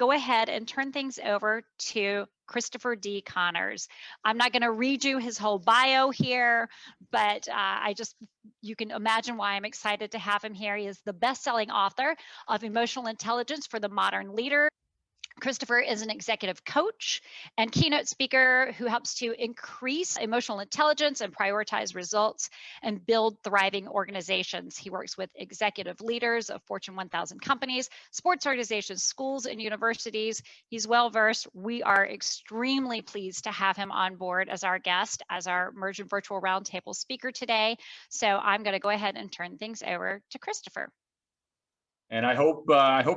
go ahead and turn things over to Christopher D. Connors. I'm not going to read you his whole bio here, but you can imagine why I'm excited to have him here. He is the best-selling author of Emotional Intelligence for the Modern Leader. Christopher is an executive coach and keynote speaker who helps to increase emotional intelligence and prioritize results and build thriving organizations. He works with executive leaders of Fortune 1000 companies, sports organizations, schools, and universities. He's well-versed. We are extremely pleased to have him on board as our guest, as our Mursion Virtual Roundtable speaker today. So I'm going to go ahead and turn things over to Christopher. And I hope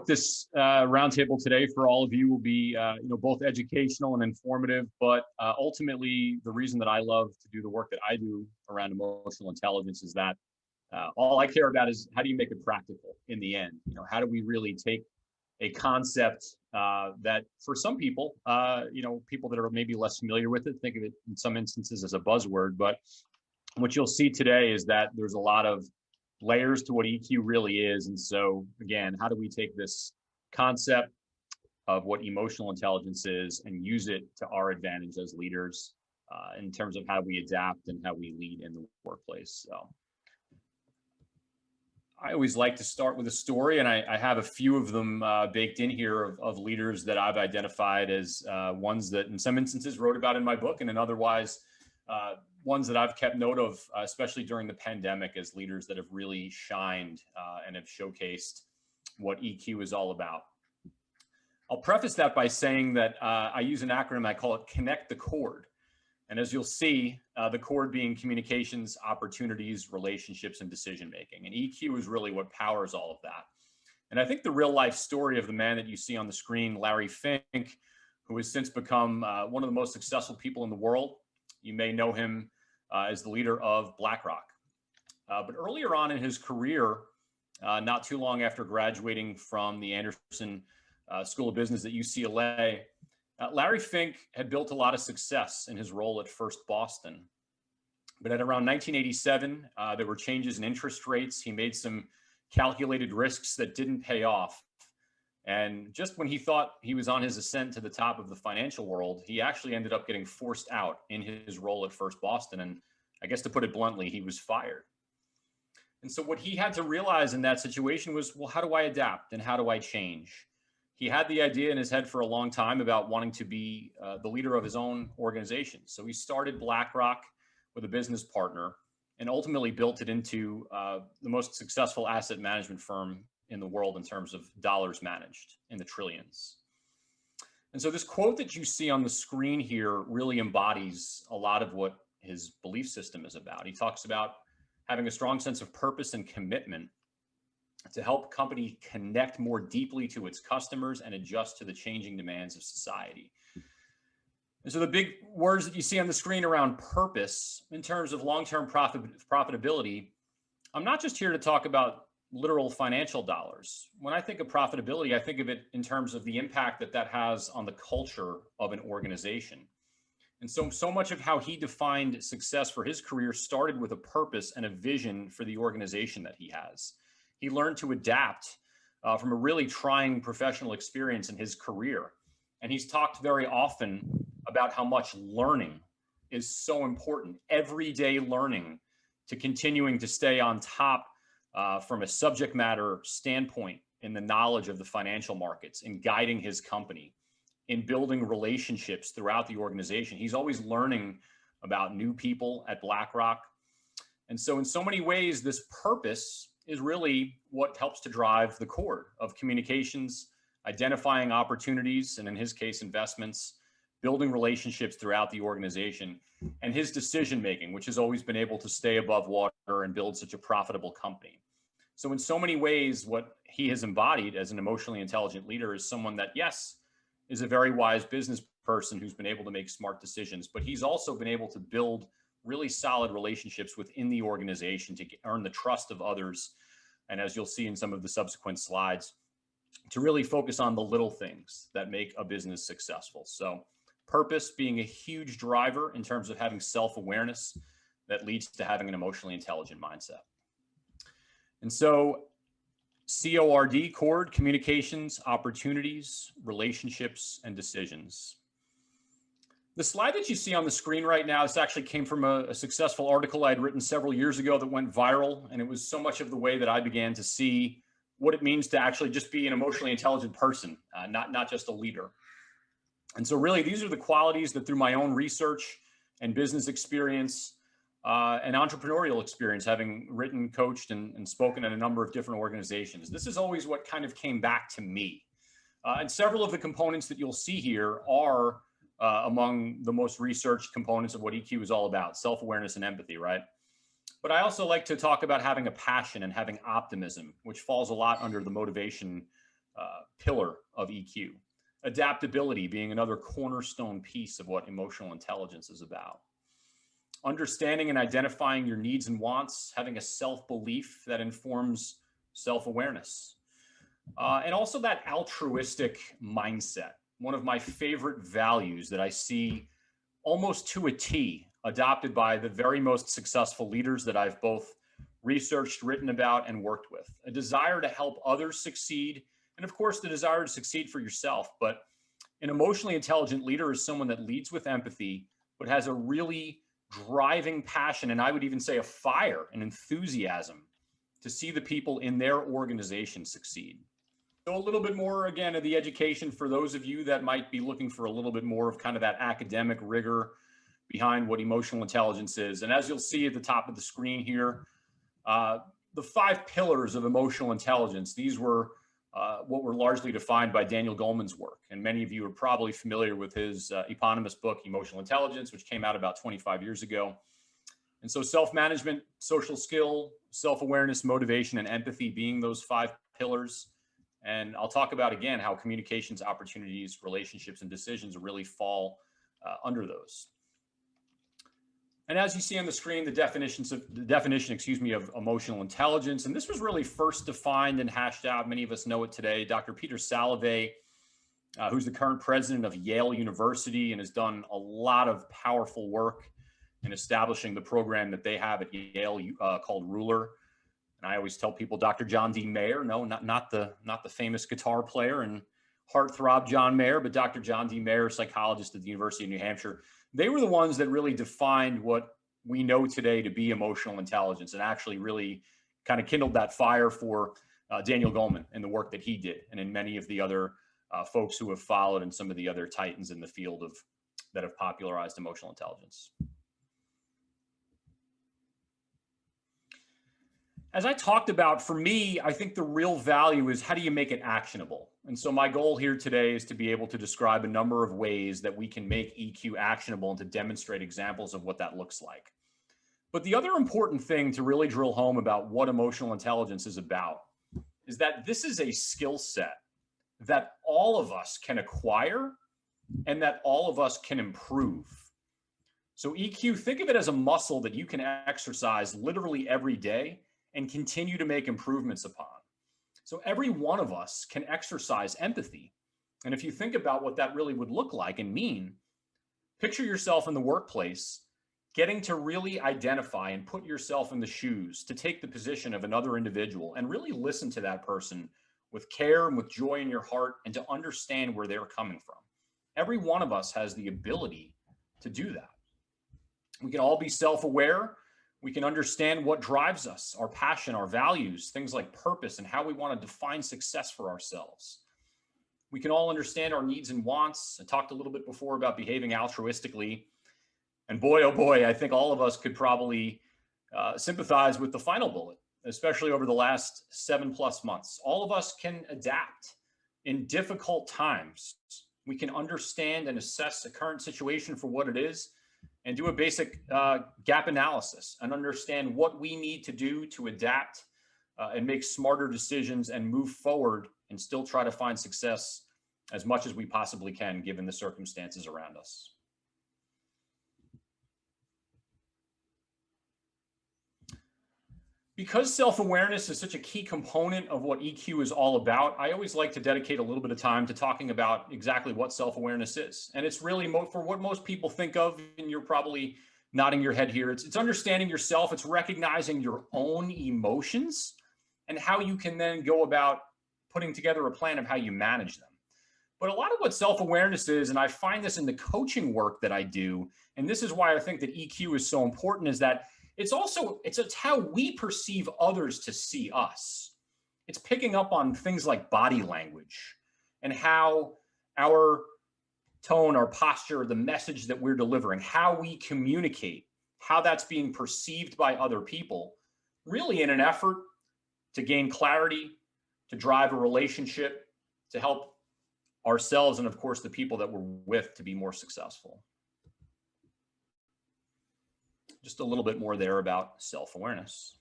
this roundtable today for all of you will be both educational and informative. But ultimately, the reason that I love to do the work that I do around emotional intelligence is that all I care about is how do you make it practical in the end? How do we really take a concept that for some people, people that are maybe less familiar with it, think of it in some instances as a buzzword. But what you'll see today is that there's a lot of layers to what EQ really is. And so again, how do we take this concept of what emotional intelligence is and use it to our advantage as leaders in terms of how we adapt and how we lead in the workplace. So I always like to start with a story, and I have a few of them baked in here of leaders that I've identified as ones that in some instances wrote about in my book, and in otherwise ones that I've kept note of, especially during the pandemic, as leaders that have really shined and have showcased what EQ is all about. I'll preface that by saying that I use an acronym, I call it Connect the Chord. And as you'll see, the chord being communications, opportunities, relationships, and decision-making. And EQ is really what powers all of that. And I think the real life story of the man that you see on the screen, Larry Fink, who has since become one of the most successful people in the world. You may know him as the leader of BlackRock. But earlier on in his career, not too long after graduating from the Anderson School of Business at UCLA, Larry Fink had built a lot of success in his role at First Boston. But at around 1987, there were changes in interest rates. He made some calculated risks that didn't pay off. And just when he thought he was on his ascent to the top of the financial world, he actually ended up getting forced out in his role at First Boston. And I guess to put it bluntly, he was fired. And so what he had to realize in that situation was, well, how do I adapt and how do I change? He had the idea in his head for a long time about wanting to be the leader of his own organization. So he started BlackRock with a business partner and ultimately built it into the most successful asset management firm in the world in terms of dollars managed in the trillions. And so this quote that you see on the screen here really embodies a lot of what his belief system is about. He talks about having a strong sense of purpose and commitment to help company connect more deeply to its customers and adjust to the changing demands of society. And so the big words that you see on the screen around purpose in terms of long-term profitability, I'm not just here to talk about literal financial dollars. When I think of profitability, I think of it in terms of the impact that that has on the culture of an organization. And so much of how he defined success for his career started with a purpose and a vision for the organization that he has. He learned to adapt from a really trying professional experience in his career. And he's talked very often about how much learning is so important, everyday learning, to continuing to stay on top from a subject matter standpoint in the knowledge of the financial markets, in guiding his company, in building relationships throughout the organization. He's always learning about new people at BlackRock. And so in so many ways, this purpose is really what helps to drive the core of communications, identifying opportunities, and in his case, investments, building relationships throughout the organization, and his decision-making, which has always been able to stay above water and build such a profitable company. So in so many ways, what he has embodied as an emotionally intelligent leader is someone that, yes, is a very wise business person who's been able to make smart decisions, but he's also been able to build really solid relationships within the organization to earn the trust of others. And as you'll see in some of the subsequent slides, to really focus on the little things that make a business successful. So purpose being a huge driver in terms of having self-awareness that leads to having an emotionally intelligent mindset. And so CORD, cord, communications, opportunities, relationships, and decisions. The slide that you see on the screen right now, this actually came from a successful article I'd written several years ago that went viral. And it was so much of the way that I began to see what it means to actually just be an emotionally intelligent person, not just a leader. And so really, these are the qualities that through my own research and business experience and entrepreneurial experience, having written, coached, and spoken at a number of different organizations, this is always what kind of came back to me. And several of the components that you'll see here are among the most researched components of what EQ is all about: self-awareness and empathy, right? But I also like to talk about having a passion and having optimism, which falls a lot under the motivation pillar of EQ. Adaptability being another cornerstone piece of what emotional intelligence is about. Understanding and identifying your needs and wants, having a self-belief that informs self-awareness. And also that altruistic mindset. One of my favorite values that I see almost to a T adopted by the very most successful leaders that I've both researched, written about, and worked with. A desire to help others succeed, and of course, the desire to succeed for yourself. But an emotionally intelligent leader is someone that leads with empathy, but has a really driving passion, and I would even say a fire, an enthusiasm to see the people in their organization succeed. So a little bit more, again, of the education for those of you that might be looking for a little bit more of kind of that academic rigor behind what emotional intelligence is. And as you'll see at the top of the screen here, the 5 pillars of emotional intelligence, these were what were largely defined by Daniel Goleman's work. And many of you are probably familiar with his eponymous book, Emotional Intelligence, which came out about 25 years ago. And so self-management, social skill, self-awareness, motivation, and empathy being those 5 pillars. And I'll talk about, again, how communications, opportunities, relationships, and decisions really fall under those. And as you see on the screen, the definition of emotional intelligence. And this was really first defined and hashed out. Many of us know it today. Dr. Peter Salovey, who's the current president of Yale University and has done a lot of powerful work in establishing the program that they have at Yale called Ruler. And I always tell people Dr. John D. Mayer, no, not the famous guitar player and heartthrob John Mayer, but Dr. John D. Mayer, psychologist at the University of New Hampshire. They were the ones that really defined what we know today to be emotional intelligence, and actually really kind of kindled that fire for Daniel Goleman and the work that he did, and in many of the other folks who have followed, and some of the other titans in the field that have popularized emotional intelligence. As I talked about, for me, I think the real value is how do you make it actionable? And so my goal here today is to be able to describe a number of ways that we can make EQ actionable and to demonstrate examples of what that looks like. But the other important thing to really drill home about what emotional intelligence is about is that this is a skill set that all of us can acquire and that all of us can improve. So EQ, think of it as a muscle that you can exercise literally every day and continue to make improvements upon. So every one of us can exercise empathy. And if you think about what that really would look like and mean, picture yourself in the workplace, getting to really identify and put yourself in the shoes to take the position of another individual and really listen to that person with care and with joy in your heart and to understand where they're coming from. Every one of us has the ability to do that. We can all be self-aware. We can understand what drives us, our passion, our values, things like purpose, and how we want to define success for ourselves. We can all understand our needs and wants. I talked a little bit before about behaving altruistically. And boy, oh boy, I think all of us could probably sympathize with the final bullet, especially over the last 7+ months. All of us can adapt in difficult times. We can understand and assess the current situation for what it is, and do a basic gap analysis and understand what we need to do to adapt and make smarter decisions and move forward and still try to find success as much as we possibly can given the circumstances around us. Because self-awareness is such a key component of what EQ is all about, I always like to dedicate a little bit of time to talking about exactly what self-awareness is. And it's really for what most people think of, and you're probably nodding your head here, it's understanding yourself, it's recognizing your own emotions, and how you can then go about putting together a plan of how you manage them. But a lot of what self-awareness is, and I find this in the coaching work that I do, and this is why I think that EQ is so important, is that it's how we perceive others to see us. It's picking up on things like body language and how our tone, our posture, the message that we're delivering, how we communicate, how that's being perceived by other people, really in an effort to gain clarity, to drive a relationship, to help ourselves and, of course, the people that we're with to be more successful. Just a little bit more there about self-awareness.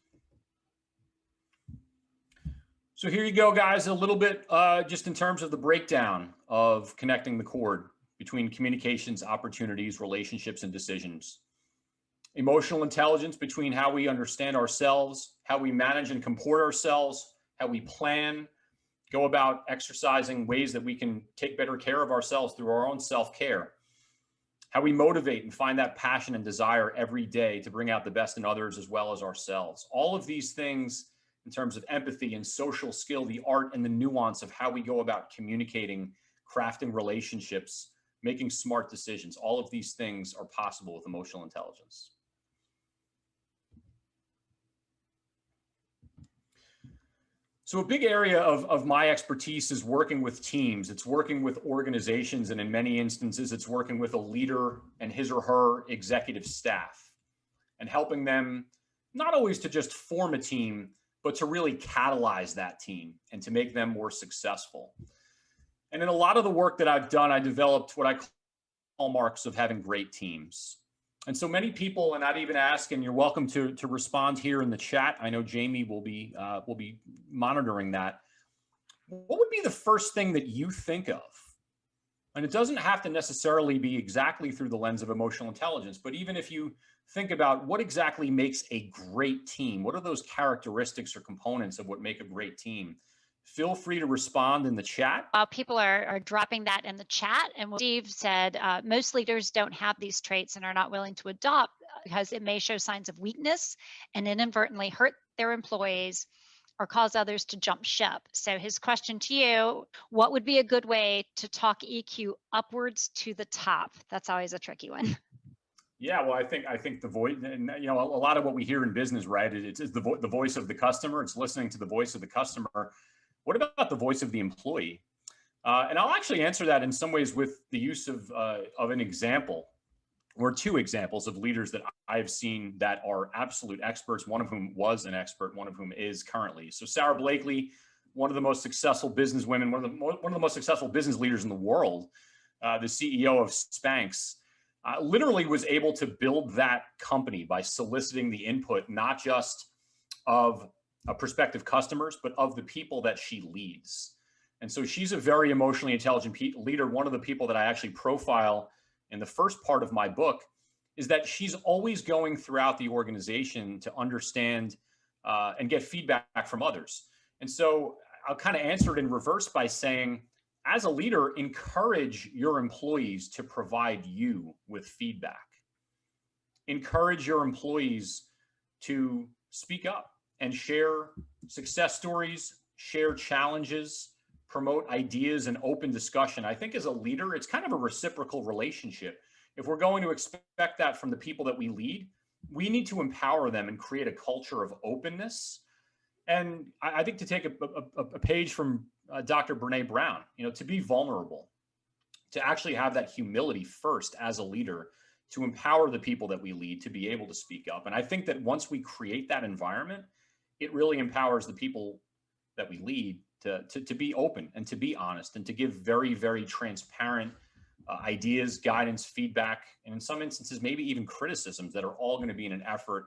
So here you go, guys, a little bit just in terms of the breakdown of connecting the cord between communications, opportunities, relationships, and decisions. Emotional intelligence between how we understand ourselves, how we manage and comport ourselves, how we plan, go about exercising ways that we can take better care of ourselves through our own self-care, how we motivate and find that passion and desire every day to bring out the best in others as well as ourselves. All of these things in terms of empathy and social skill, the art and the nuance of how we go about communicating, crafting relationships, making smart decisions. All of these things are possible with emotional intelligence. So a big area of my expertise is working with teams. It's working with organizations, and in many instances, it's working with a leader and his or her executive staff and helping them not always to just form a team, but to really catalyze that team and to make them more successful. And in a lot of the work that I've done, I developed what I call hallmarks of having great teams. And so many people, and I'd even ask, and you're welcome to respond here in the chat. I know Jamie will be monitoring that. What would be the first thing that you think of? And it doesn't have to necessarily be exactly through the lens of emotional intelligence, but even if you think about what exactly makes a great team, what are those characteristics or components of what make a great team? Feel free to respond in the chat. While people are dropping that in the chat, and what Steve said, most leaders don't have these traits and are not willing to adopt because it may show signs of weakness and inadvertently hurt their employees or cause others to jump ship. So his question to you, what would be a good way to talk EQ upwards to the top? That's always a tricky one. Yeah, well, I think the voice, and a lot of what we hear in business, right? It's the voice of the customer. It's listening to the voice of the customer. What about the voice of the employee? And I'll actually answer that in some ways with the use of an example or two examples of leaders that I've seen that are absolute experts, one of whom was an expert, one of whom is currently. So Sarah Blakely, one of the most successful businesswomen, one of the most successful business leaders in the world, the CEO of Spanx, literally was able to build that company by soliciting the input, not just of prospective customers, but of the people that she leads. And so she's a very emotionally intelligent leader. One of the people that I actually profile in the first part of my book is that she's always going throughout the organization to understand and get feedback from others. And so I'll kind of answer it in reverse by saying, as a leader, encourage your employees to provide you with feedback. Encourage your employees to speak up and share success stories, share challenges, promote ideas and open discussion. I think as a leader, it's kind of a reciprocal relationship. If we're going to expect that from the people that we lead, we need to empower them and create a culture of openness. And I think to take a page from Dr. Brene Brown, to be vulnerable, to actually have that humility first as a leader, to empower the people that we lead to be able to speak up. And I think that once we create that environment, it really empowers the people that we lead to be open and to be honest and to give very, very transparent ideas, guidance, feedback, and in some instances, maybe even criticisms that are all going to be in an effort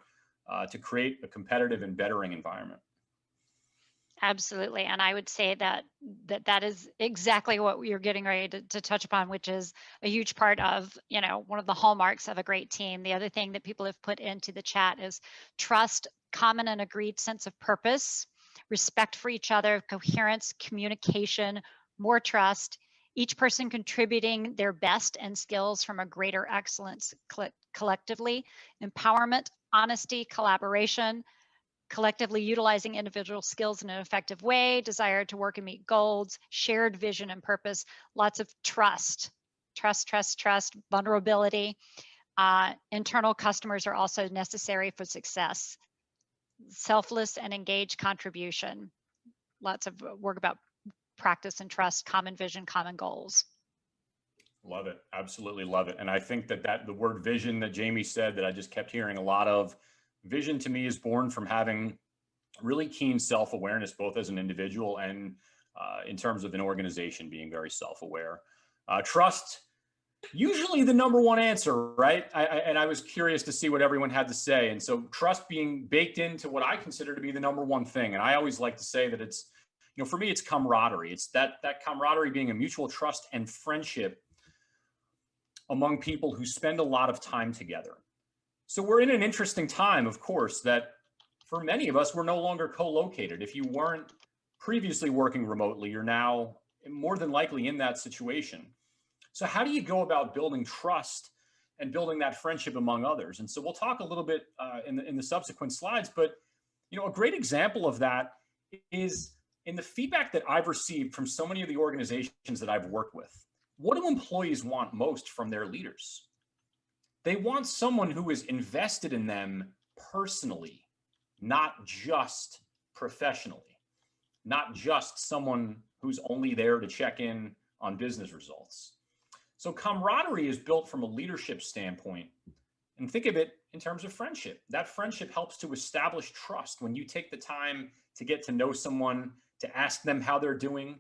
to create a competitive and bettering environment. Absolutely. And I would say that is exactly what you're getting ready to touch upon, which is a huge part of, one of the hallmarks of a great team. The other thing that people have put into the chat is trust, common and agreed sense of purpose, respect for each other, coherence, communication, more trust, each person contributing their best and skills from a greater excellence collectively, empowerment, honesty, collaboration, collectively utilizing individual skills in an effective way, desire to work and meet goals, shared vision and purpose, lots of trust, vulnerability. Internal customers are also necessary for success. Selfless and engaged contribution, lots of work about practice and trust, common vision, common goals. Love it. Absolutely love it. And I think that the word vision that Jamie said that I just kept hearing a lot of, vision to me is born from having really keen self-awareness, both as an individual and in terms of an organization being very self-aware. Trust, usually the number one answer, right? And I was curious to see what everyone had to say. And so trust being baked into what I consider to be the number one thing. And I always like to say that it's, for me, it's camaraderie. It's that camaraderie being a mutual trust and friendship among people who spend a lot of time together. So we're in an interesting time, of course, that for many of us, we're no longer co-located. If you weren't previously working remotely, you're now more than likely in that situation. So how do you go about building trust and building that friendship among others? And so we'll talk a little bit in the subsequent slides, but a great example of that is in the feedback that I've received from so many of the organizations that I've worked with. What do employees want most from their leaders? They want someone who is invested in them personally, not just professionally, not just someone who's only there to check in on business results. So camaraderie is built from a leadership standpoint, and think of it in terms of friendship. That friendship helps to establish trust when you take the time to get to know someone, to ask them how they're doing,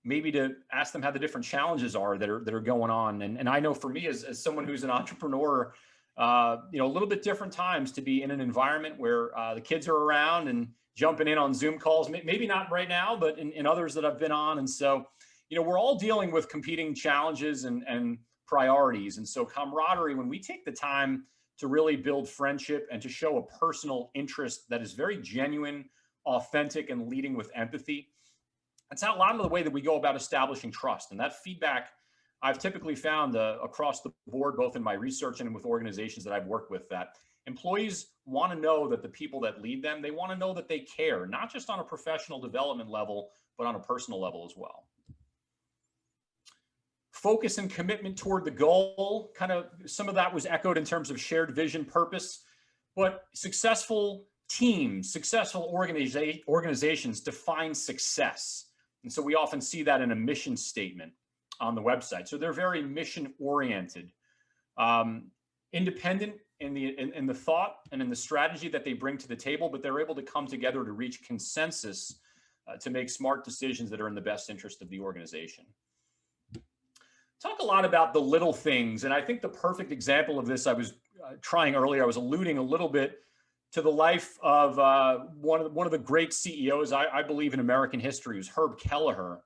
maybe to ask them how the different challenges are that are going on. And I know for me as someone who's an entrepreneur, a little bit different times to be in an environment where the kids are around and jumping in on Zoom calls, maybe not right now, but in others that I've been on. And so, we're all dealing with competing challenges and priorities. And so camaraderie, when we take the time to really build friendship and to show a personal interest that is very genuine, authentic, and leading with empathy, that's a lot of the way that we go about establishing trust. And that feedback I've typically found across the board, both in my research and with organizations that I've worked with, that employees want to know that the people that lead them, they want to know that they care, not just on a professional development level, but on a personal level as well. Focus and commitment toward the goal, kind of some of that was echoed in terms of shared vision, purpose, but successful teams, successful organizations define success. And so we often see that in a mission statement on the website. So they're very mission oriented, independent in the thought and in the strategy that they bring to the table, but they're able to come together to reach consensus to make smart decisions that are in the best interest of the organization. Talk a lot about the little things. And I think the perfect example of this, I was trying earlier, I was alluding a little bit to the life of one of the great CEOs, I believe, in American history, was Herb Kelleher,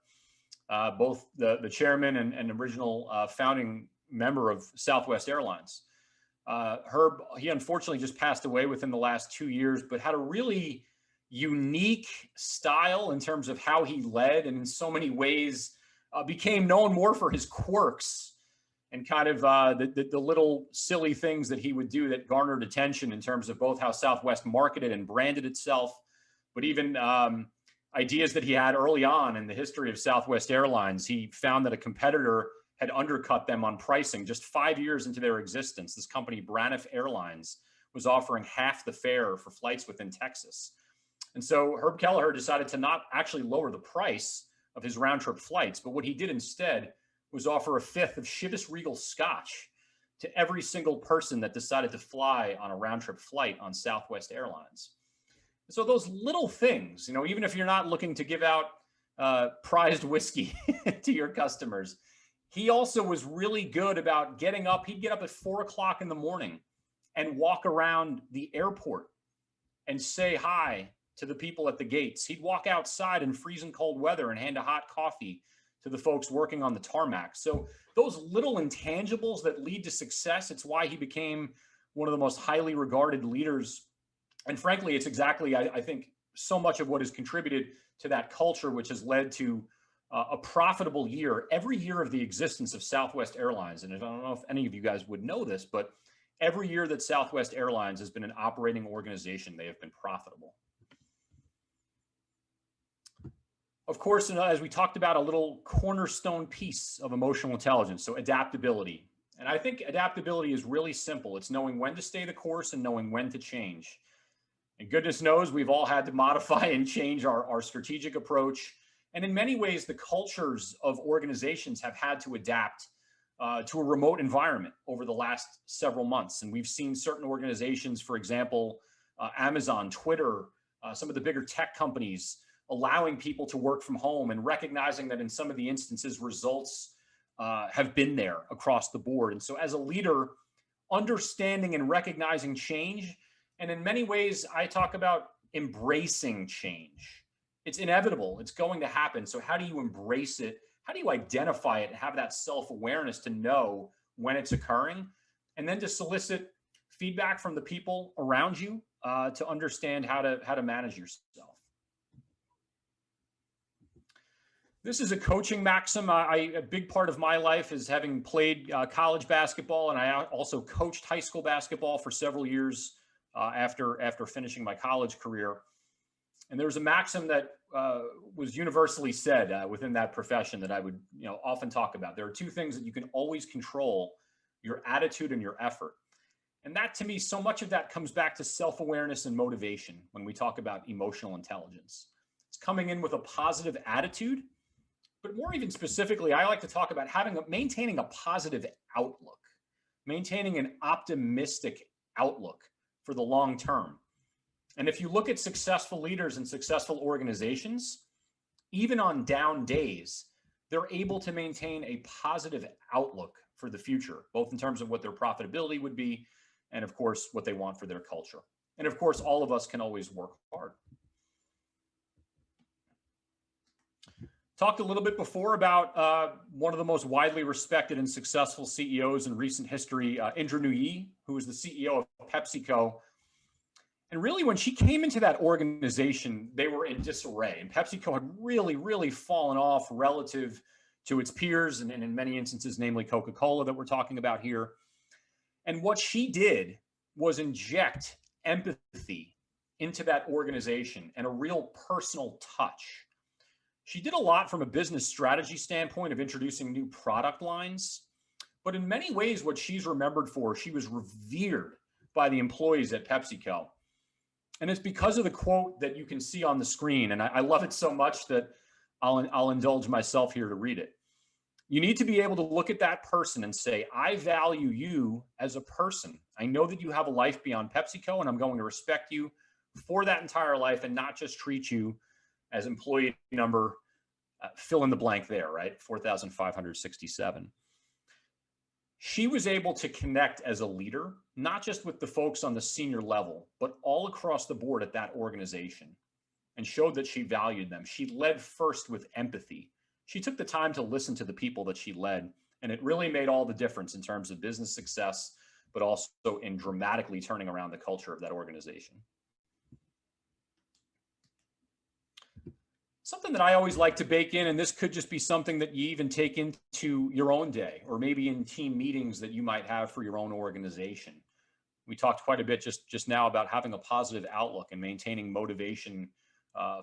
both the chairman and original founding member of Southwest Airlines. Herb, he unfortunately just passed away within the last 2 years, but had a really unique style in terms of how he led, and in so many ways became known more for his quirks and kind of the little silly things that he would do that garnered attention in terms of both how Southwest marketed and branded itself, but even ideas that he had early on in the history of Southwest Airlines. He found that a competitor had undercut them on pricing. Just 5 years into their existence, this company, Braniff Airlines, was offering half the fare for flights within Texas. And so Herb Kelleher decided to not actually lower the price of his round trip flights, but what he did instead was offer a fifth of Chivas Regal Scotch to every single person that decided to fly on a round trip flight on Southwest Airlines. So those little things, even if you're not looking to give out prized whiskey to your customers, he also was really good about getting up. He'd get up at 4 o'clock in the morning and walk around the airport and say hi to the people at the gates. He'd walk outside in freezing cold weather and hand a hot coffee to the folks working on the tarmac. So those little intangibles that lead to success, it's why he became one of the most highly regarded leaders. And frankly, it's exactly, I think, so much of what has contributed to that culture, which has led to a profitable year every year of the existence of Southwest Airlines. And I don't know if any of you guys would know this, but every year that Southwest Airlines has been an operating organization, they have been profitable. Of course, as we talked about, a little cornerstone piece of emotional intelligence, so adaptability. And I think adaptability is really simple. It's knowing when to stay the course and knowing when to change. And goodness knows we've all had to modify and change our strategic approach. And in many ways, the cultures of organizations have had to adapt to a remote environment over the last several months. And we've seen certain organizations, for example, Amazon, Twitter, some of the bigger tech companies, allowing people to work from home and recognizing that in some of the instances, results have been there across the board. And so as a leader, understanding and recognizing change, and in many ways, I talk about embracing change. It's inevitable. It's going to happen. So how do you embrace it? How do you identify it and have that self-awareness to know when it's occurring? And then to solicit feedback from the people around you to understand how to manage yourself. This is a coaching maxim. A big part of my life is having played college basketball, and I also coached high school basketball for several years after finishing my college career. And there was a maxim that was universally said within that profession that I would often talk about. There are two things that you can always control: your attitude and your effort. And that, to me, so much of that comes back to self-awareness and motivation when we talk about emotional intelligence. It's coming in with a positive attitude. But more even specifically, I like to talk about maintaining a positive outlook, maintaining an optimistic outlook for the long term. And if you look at successful leaders and successful organizations, even on down days, they're able to maintain a positive outlook for the future, both in terms of what their profitability would be, and of course, what they want for their culture. And of course, all of us can always work hard. Talked a little bit before about one of the most widely respected and successful CEOs in recent history, Indra Nooyi, who was the CEO of PepsiCo. And really, when she came into that organization, they were in disarray. And PepsiCo had really, really fallen off relative to its peers, and in many instances, namely Coca-Cola that we're talking about here. And what she did was inject empathy into that organization and a real personal touch. She did a lot from a business strategy standpoint of introducing new product lines, but in many ways, what she's remembered for, she was revered by the employees at PepsiCo. And it's because of the quote that you can see on the screen. And I love it so much that I'll indulge myself here to read it. You need to be able to look at that person and say, I value you as a person. I know that you have a life beyond PepsiCo, and I'm going to respect you for that entire life and not just treat you as employee number, fill in the blank there, right? 4,567. She was able to connect as a leader, not just with the folks on the senior level, but all across the board at that organization, and showed that she valued them. She led first with empathy. She took the time to listen to the people that she led, and it really made all the difference in terms of business success, but also in dramatically turning around the culture of that organization. Something that I always like to bake in, and this could just be something that you even take into your own day, or maybe in team meetings that you might have for your own organization. We talked quite a bit just now about having a positive outlook and maintaining motivation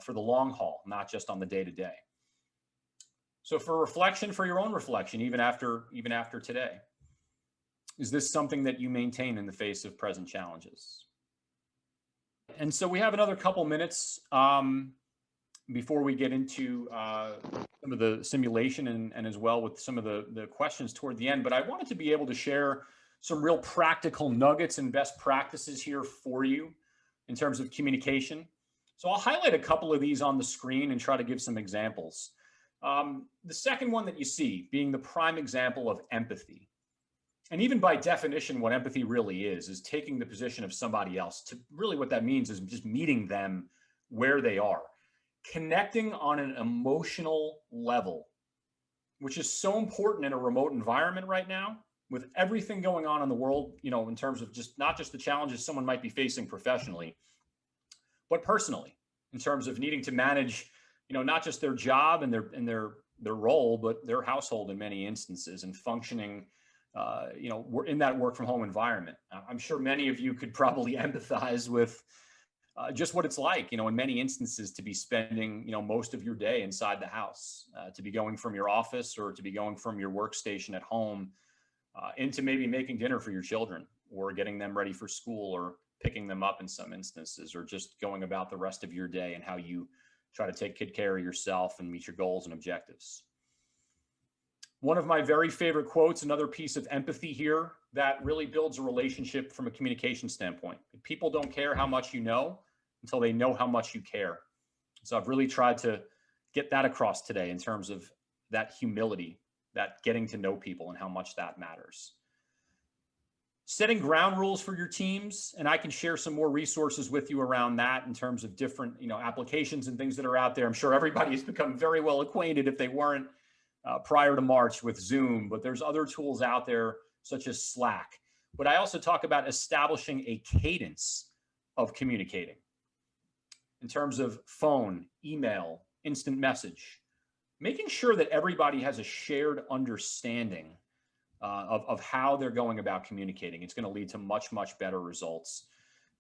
for the long haul, not just on the day-to-day. So for reflection, for your own reflection, even after today, is this something that you maintain in the face of present challenges? And so we have another couple minutes before we get into some of the simulation and as well with some of the questions toward the end. But I wanted to be able to share some real practical nuggets and best practices here for you in terms of communication. So I'll highlight a couple of these on the screen and try to give some examples. The second one that you see being the prime example of empathy. And even by definition, what empathy really is taking the position of somebody else. To really what that means is just meeting them where they are. Connecting on an emotional level, which is so important in a remote environment right now, with everything going on in the world, in terms of not just the challenges someone might be facing professionally, but personally, in terms of needing to manage, not just their job and their role, but their household in many instances, and functioning we're in that work from home environment. I'm sure many of you could probably empathize with just what it's like, in many instances to be spending, most of your day inside the house, to be going from your office or to be going from your workstation at home into maybe making dinner for your children or getting them ready for school or picking them up in some instances, or just going about the rest of your day and how you try to take good care of yourself and meet your goals and objectives. One of my very favorite quotes, another piece of empathy here that really builds a relationship from a communication standpoint. People don't care how much you know until they know how much you care. So I've really tried to get that across today in terms of that humility, that getting to know people and how much that matters. Setting ground rules for your teams, and I can share some more resources with you around that in terms of different, applications and things that are out there. I'm sure everybody has become very well acquainted, if they weren't prior to March, with Zoom, but there's other tools out there such as Slack. But I also talk about establishing a cadence of communicating in terms of phone, email, instant message, making sure that everybody has a shared understanding of how they're going about communicating. It's going to lead to much, much better results.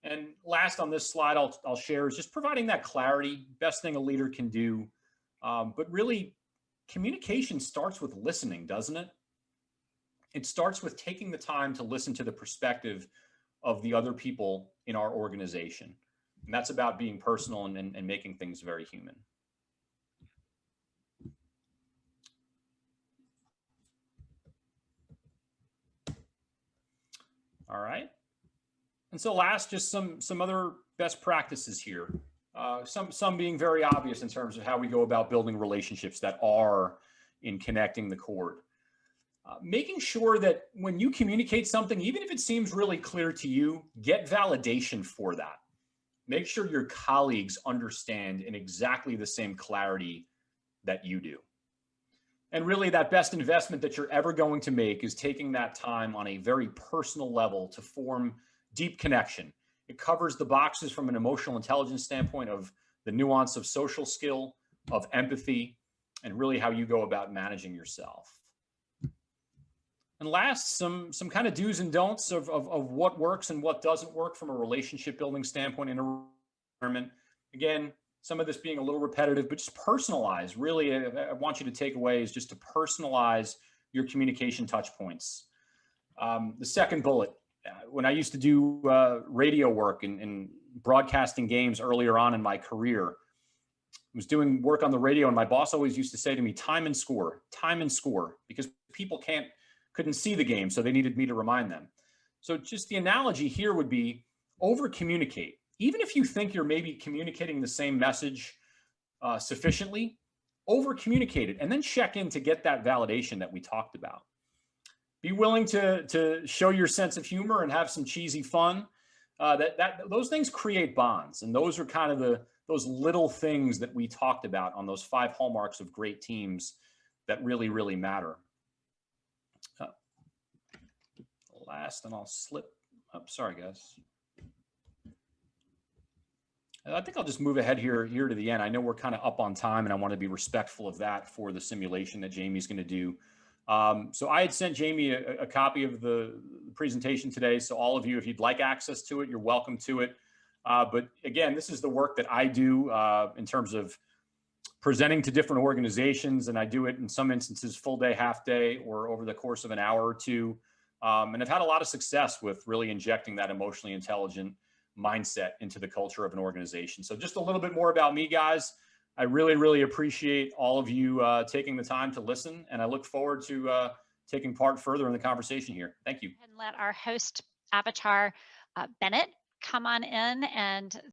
And last on this slide, I'll share is just providing that clarity, best thing a leader can do. But really, communication starts with listening, doesn't it? It starts with taking the time to listen to the perspective of the other people in our organization. And that's about being personal and making things very human. All right. And so last, just some other best practices here. Some being very obvious in terms of how we go about building relationships that are in connecting the cord. Making sure that when you communicate something, even if it seems really clear to you, get validation for that. Make sure your colleagues understand in exactly the same clarity that you do. And really, that best investment that you're ever going to make is taking that time on a very personal level to form deep connection. It covers the boxes from an emotional intelligence standpoint of the nuance of social skill, of empathy, and really how you go about managing yourself. And last, some kind of do's and don'ts of what works and what doesn't work from a relationship building standpoint in a environment. Again, some of this being a little repetitive, but just personalize. Really, I want you to take away is just to personalize your communication touch points. The second bullet, when I used to do radio work and broadcasting games earlier on in my career, I was doing work on the radio, and my boss always used to say to me, time and score, because people couldn't see the game, so they needed me to remind them. So just the analogy here would be over communicate. Even if you think you're maybe communicating the same message sufficiently, over communicate it and then check in to get that validation that we talked about. Be willing to show your sense of humor and have some cheesy fun. Those things create bonds, and those are kind of those little things that we talked about on those 5 hallmarks of great teams that really, really matter. Last, and I'll slip up. Sorry, guys. I think I'll just move ahead here to the end. I know we're kind of up on time, and I want to be respectful of that for the simulation that Jamie's going to do. So I had sent Jamie a copy of the presentation today. So all of you, if you'd like access to it, you're welcome to it. But again, this is the work that I do in terms of presenting to different organizations, and I do it in some instances full day, half day, or over the course of an hour or two. And I've had a lot of success with really injecting that emotionally intelligent mindset into the culture of an organization. So just a little bit more about me, guys. I really, really appreciate all of you taking the time to listen, and I look forward to taking part further in the conversation here. Thank you. And let our host avatar, Bennett, come on in and